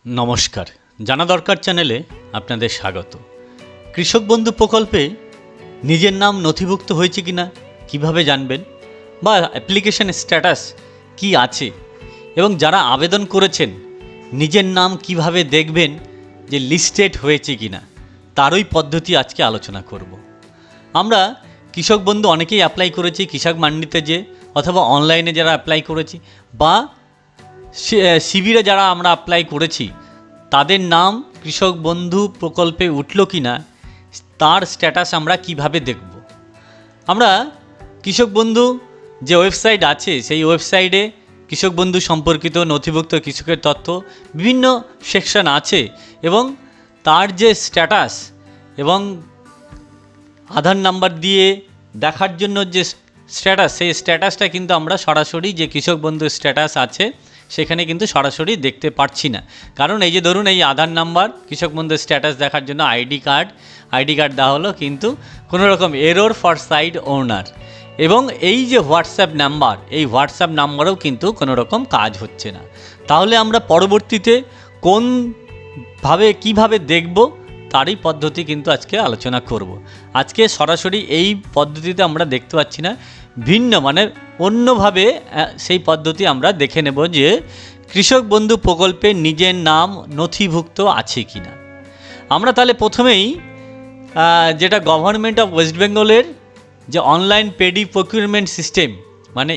নমস্কার, জানা দরকার চ্যানেলে আপনাদের স্বাগত। কৃষক বন্ধু প্রকল্পে নিজের নাম নথিভুক্ত হয়েছে কিনা কিভাবে জানবেন, বা অ্যাপ্লিকেশন স্ট্যাটাস কি আছে, এবং যারা আবেদন করেছেন নিজের নাম কিভাবে দেখবেন যে লিস্টেড হয়েছে কিনা, তারই পদ্ধতি আজকে আলোচনা করব। আমরা কৃষক বন্ধু অনেকেই অ্যাপ্লাই করেছি কৃষক মান্ডিতে, যে অথবা অনলাইনে যারা অ্যাপ্লাই করেছি, বা শিবিরে যারা আমরা অ্যাপ্লাই করেছি, তাদের নাম কৃষক বন্ধু প্রকল্পে উঠল কি না তার স্ট্যাটাস আমরা কিভাবে দেখব। আমরা কৃষক বন্ধু যে ওয়েবসাইট আছে, সেই ওয়েবসাইটে কৃষক বন্ধু সম্পর্কিত নথিভুক্ত কৃষকের তথ্য বিভিন্ন সেকশন আছে, এবং তার যে স্ট্যাটাস এবং আধার নাম্বার দিয়ে দেখার জন্য যে স্ট্যাটাস, সেই স্ট্যাটাসটা কিন্তু আমরা সরাসরি যে কৃষক বন্ধুর স্ট্যাটাস আছে সেখানে কিন্তু সরাসরি দেখতে পারছি না। কারণ এই যে ধরুন, এই আধার নাম্বার কৃষক বন্ধুর স্ট্যাটাস দেখার জন্য আইডি কার্ড দেওয়া হলো, কিন্তু কোনো রকম এরর ফর সাইট ওনার, এবং এই যে হোয়াটসঅ্যাপ নাম্বার, এই হোয়াটসঅ্যাপ নাম্বারেও কিন্তু কোনো রকম কাজ হচ্ছে না। তাহলে আমরা পরবর্তীতে কিভাবে দেখব তারই পদ্ধতি কিন্তু আজকে আলোচনা করব। আজকে সরাসরি এই পদ্ধতিতে আমরা দেখতে পাচ্ছি না, ভিন্ন মানে অন্যভাবে সেই পদ্ধতি আমরা দেখে নেব যে কৃষক বন্ধু প্রকল্পে নিজের নাম নথিভুক্ত আছে কি না। আমরা তাহলে প্রথমেই যেটা গভর্নমেন্ট অফ ওয়েস্ট বেঙ্গলের যে অনলাইন পেডি প্রকিউরমেন্ট সিস্টেম, মানে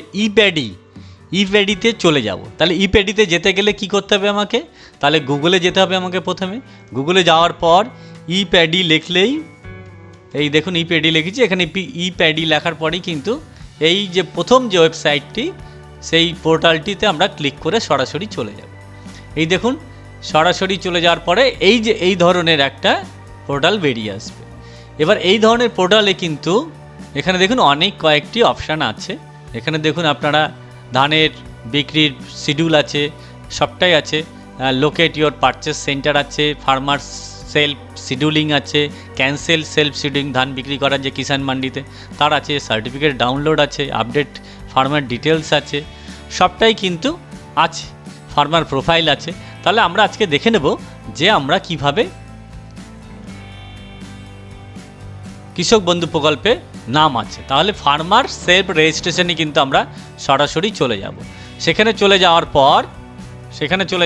ইপ্যাডিতে চলে যাব। তাহলে ইপ্যাডিতে যেতে গেলে কি করতে হবে আমাকে? তাহলে গুগলে যেতে হবে আমাকে। প্রথমে গুগলে যাওয়ার পর ইপ্যাডি লিখলেই, এই দেখুন ইপ্যাডি লিখেছি, এখানে ইপ্যাডি লেখার পরেই কিন্তু এই যে প্রথম যে ওয়েবসাইটটি, সেই পোর্টালটিতে আমরা ক্লিক করে সরাসরি চলে যাব। এই দেখুন সরাসরি চলে যাওয়ার পরে এই যে এই ধরনের একটা পোর্টাল বেরিয়ে আসবে। এবার এই ধরনের পোর্টালে কিন্তু এখানে দেখুন অনেক কয়েকটি অপশান আছে। এখানে দেখুন আপনারা ধানের বিক্রির শিডিউল আছে, সবটাই আছে। লোকেট ইয়োর পারচেস সেন্টার আছে, ফার্মার সেলফ শিডিউলিং আছে, ক্যান্সেল সেলফ শিডিউলিং ধান বিক্রি করার যে কিষাণ মান্ডিতে তার আছে, সার্টিফিকেট ডাউনলোড আছে, আপডেট ফার্মার ডিটেলস আছে, সবটাই কিন্তু আছে। ফার্মার প্রোফাইল আছে। তাহলে আমরা আজকে দেখে নেব যে আমরা কিভাবে কৃষক বন্ধু প্রকল্পে নাম আছে। তাহলে ফার্মার সেলফ রেজিস্ট্রেশনে কিন্তু আমরা সরাসরি চলে যাব। সেখানে চলে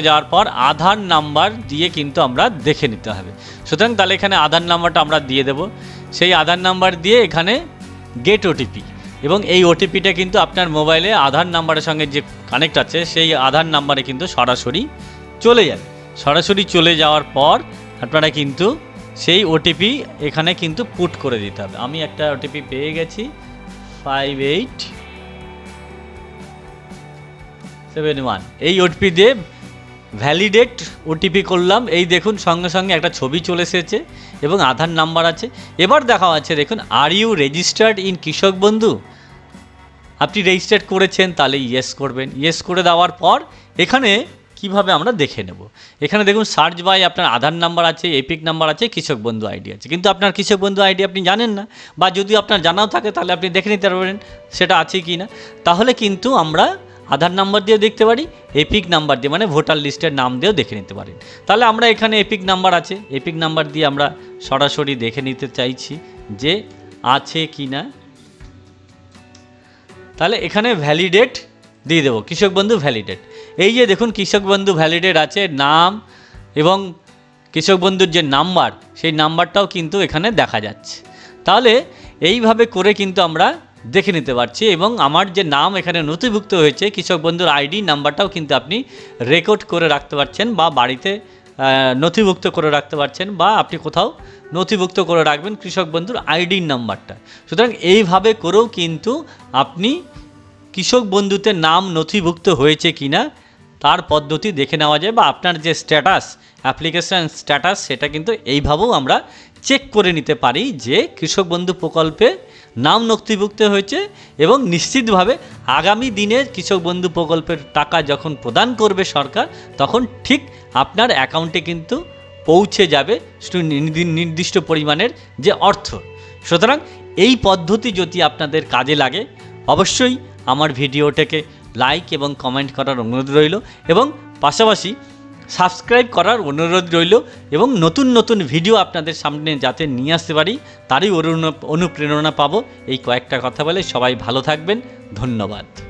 যাওয়ার পর আধার নাম্বার দিয়ে কিন্তু আমরা দেখে নিতে হবে। সুতরাং তাহলে এখানে আধার নাম্বারটা আমরা দিয়ে দেব। সেই আধার নাম্বার দিয়ে এখানে গেট ওটিপি, এবং এই ওটিপিটা কিন্তু আপনার মোবাইলে আধার নাম্বারের সঙ্গে যে কানেক্ট আছে সেই আধার নাম্বারে কিন্তু সরাসরি চলে যাবে। সরাসরি চলে যাওয়ার পর আপনারা কিন্তু সেই ওটিপি এখানে কিন্তু পুট করে দিতে হবে। আমি একটা ওটিপি পেয়ে গেছি, 5871। এই ওটিপি দিয়ে ভ্যালিডেট ওটিপি করলাম। এই দেখুন সঙ্গে সঙ্গে একটা ছবি চলে এসেছে এবং আধার নাম্বার আছে। এবার দেখা আছে, দেখুন আর ইউ রেজিস্টার্ড ইন কৃষক বন্ধু। আপনি রেজিস্টার্ড করেছেন, তাহলে ইয়েস করবেন। ইয়েস করে দেওয়ার পর এখানে কিভাবে আমরা দেখে নেব, এখানে দেখুন সার্চ বাই আপনার আধার নাম্বার আছে, এপিক নাম্বার আছে, কৃষক বন্ধু আইডি আছে। কিন্তু আপনার কৃষক বন্ধু আইডি আপনি জানেন না, বা যদি আপনার জানাও থাকে তাহলে আপনি দেখে নিতে পারবেন সেটা আছে কি না। তাহলে কিন্তু আমরা আধার নাম্বার দিয়ে দেখতে পারি, এপিক নাম্বার দিয়ে মানে ভোটার লিস্টের নাম দিয়েও দেখে নিতে পারি। তাহলে আমরা এখানে এপিক নাম্বার আছে, এপিক নাম্বার দিয়ে আমরা সরাসরি দেখে নিতে চাইছি যে আছে কি না। তাহলে এখানে ভ্যালিডেট দিয়ে দেবো, কৃষক বন্ধু ভ্যালিডেট। এই যে দেখুন কৃষক বন্ধু ভ্যালিডেট আছে, নাম এবং কৃষক বন্ধুর যে নাম্বার, সেই নাম্বারটাও কিন্তু এখানে দেখা যাচ্ছে। তাহলে এইভাবে করে কিন্তু আমরা দেখে নিতে পারছি, এবং আমার যে নাম এখানে নথিভুক্ত হয়েছে কৃষক বন্ধুর আইডি নাম্বারটাও কিন্তু আপনি রেকর্ড করে রাখতে পারছেন, বা বাড়িতে নথিভুক্ত করে রাখতে পারছেন, বা আপনি কোথাও নথিভুক্ত করে রাখবেন কৃষক বন্ধুর আইডির নাম্বারটা। সুতরাং এইভাবে করেও কিন্তু আপনি কৃষক বন্ধুতে নাম নথিভুক্ত হয়েছে কিনা তার পদ্ধতি দেখে নেওয়া যায়, বা আপনার যে স্ট্যাটাস, অ্যাপ্লিকেশান স্ট্যাটাস, সেটা কিন্তু এইভাবেও আমরা চেক করে নিতে পারি যে কৃষক বন্ধু প্রকল্পে নাম নথিভুক্ত হয়েছে। এবং নিশ্চিতভাবে আগামী দিনে কৃষক বন্ধু প্রকল্পের টাকা যখন প্রদান করবে সরকার, তখন ঠিক আপনার অ্যাকাউন্টে কিন্তু পৌঁছে যাবে নির্দিষ্ট পরিমাণের যে অর্থ। সুতরাং এই পদ্ধতি যদি আপনাদের কাজে লাগে, অবশ্যই আমার ভিডিওটাকে লাইক এবং কমেন্ট করার অনুরোধ রইল, এবং পাশাপাশি সাবস্ক্রাইব করার অনুরোধ রইল এবং নতুন নতুন ভিডিও আপনাদের সামনে যাতে নিয়ে আসতে পারি তারই অনুপ্রেরণা পাবো। এই কয়েকটা কথা বলে সবাই ভালো থাকবেন। ধন্যবাদ।